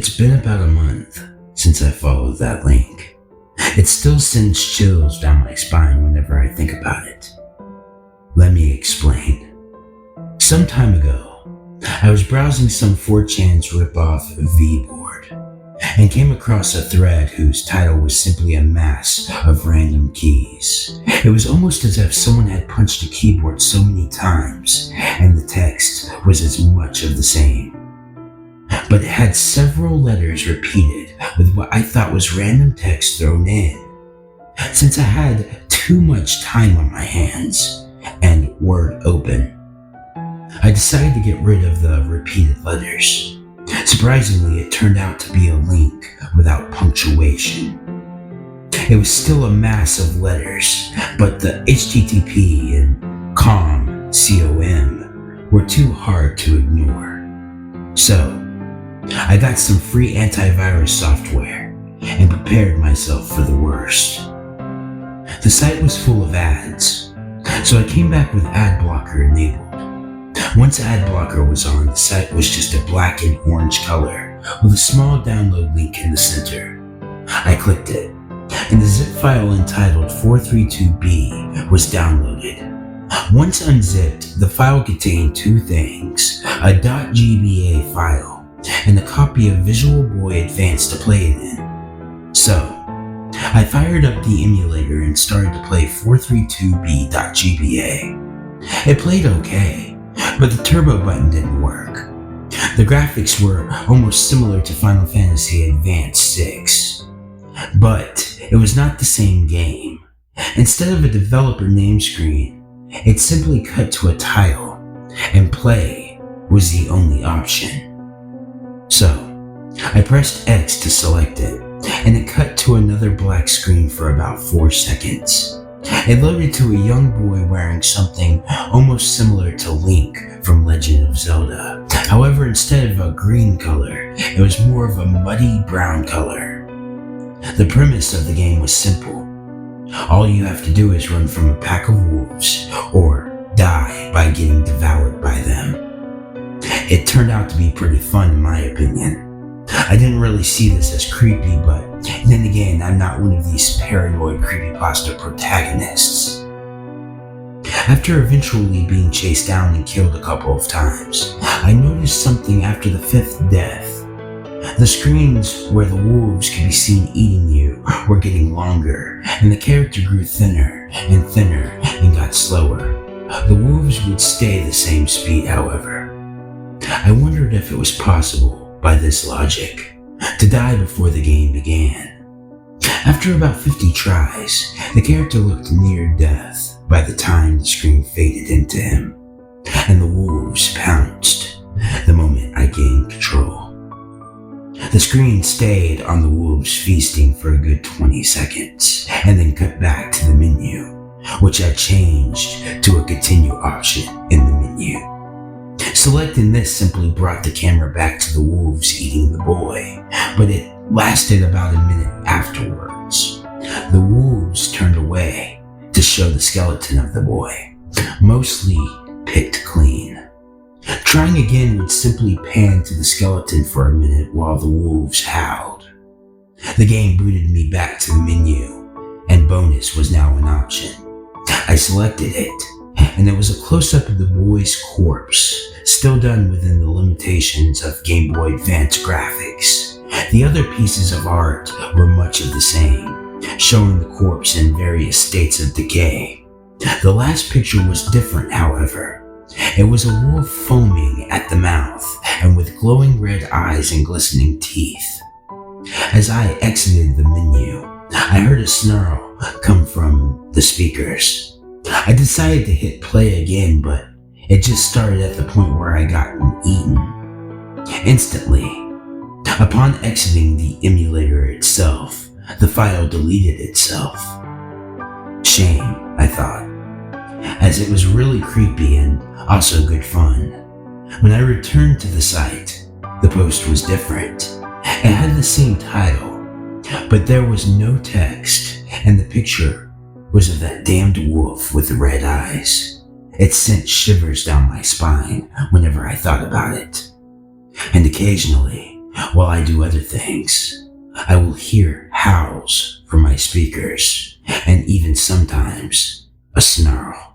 It's been about a month since I followed that link. It still sends chills down my spine whenever I think about it. Let me explain. Some time ago, I was browsing some 4chan's ripoff V-board and came across a thread whose title was simply a mass of random keys. It was almost as if someone had punched a keyboard so many times and the text was as much of the same. But it had several letters repeated with what I thought was random text thrown in. Since I had too much time on my hands and Word open, I decided to get rid of the repeated letters. Surprisingly, it turned out to be a link without punctuation. It was still a mass of letters, but the HTTP and COM were too hard to ignore. So, I got some free antivirus software and prepared myself for the worst. The site was full of ads, so I came back with ad blocker enabled. Once ad blocker was on, the site was just a black and orange color with a small download link in the center. I clicked it, and the zip file entitled 432B was downloaded. Once unzipped, the file contained two things: a .gba file and a copy of Visual Boy Advance to play it in. So, I fired up the emulator and started to play 432b.gba. It played okay, but the turbo button didn't work. The graphics were almost similar to Final Fantasy Advance 6, but it was not the same game. Instead of a developer name screen, it simply cut to a title, and play was the only option. So, I pressed X to select it, and it cut to another black screen for about 4 seconds. It loaded to a young boy wearing something almost similar to Link from Legend of Zelda. However, instead of a green color, it was more of a muddy brown color. The premise of the game was simple. All you have to do is run from a pack of wolves, or die by getting devoured by them. It turned out to be pretty fun in my opinion. I didn't really see this as creepy, but then again, I'm not one of these paranoid creepypasta protagonists. After eventually being chased down and killed a couple of times, I noticed something after the 5th death. The screens where the wolves could be seen eating you were getting longer, and the character grew thinner and got slower. The wolves would stay the same speed, however. I wondered if it was possible, by this logic, to die before the game began. After about 50 tries, the character looked near death by the time the screen faded into him, and the wolves pounced the moment I gained control. The screen stayed on the wolves feasting for a good 20 seconds, and then cut back to the menu, which had changed to a continue option in the menu. Selecting this simply brought the camera back to the wolves eating the boy, but it lasted about a minute afterwards. The wolves turned away to show the skeleton of the boy, mostly picked clean. Trying again would simply pan to the skeleton for a minute while the wolves howled. The game booted me back to the menu, and bonus was now an option. I selected it, and it was a close-up of the boy's corpse, still done within the limitations of Gameboy Advance graphics. The other pieces of art were much of the same, showing the corpse in various states of decay. The last picture was different, however. It was a wolf foaming at the mouth and with glowing red eyes and glistening teeth. As I exited the menu, I heard a snarl come from the speakers. I decided to hit play again, but it just started at the point where I got eaten. Instantly, upon exiting the emulator itself, the file deleted itself. Shame, I thought, as it was really creepy and also good fun. When I returned to the site, the post was different. It had the same title, but there was no text, and the picture was of that damned wolf with the red eyes. It sent shivers down my spine whenever I thought about it. And occasionally, While I do other things, I will hear howls from my speakers, and even sometimes a snarl.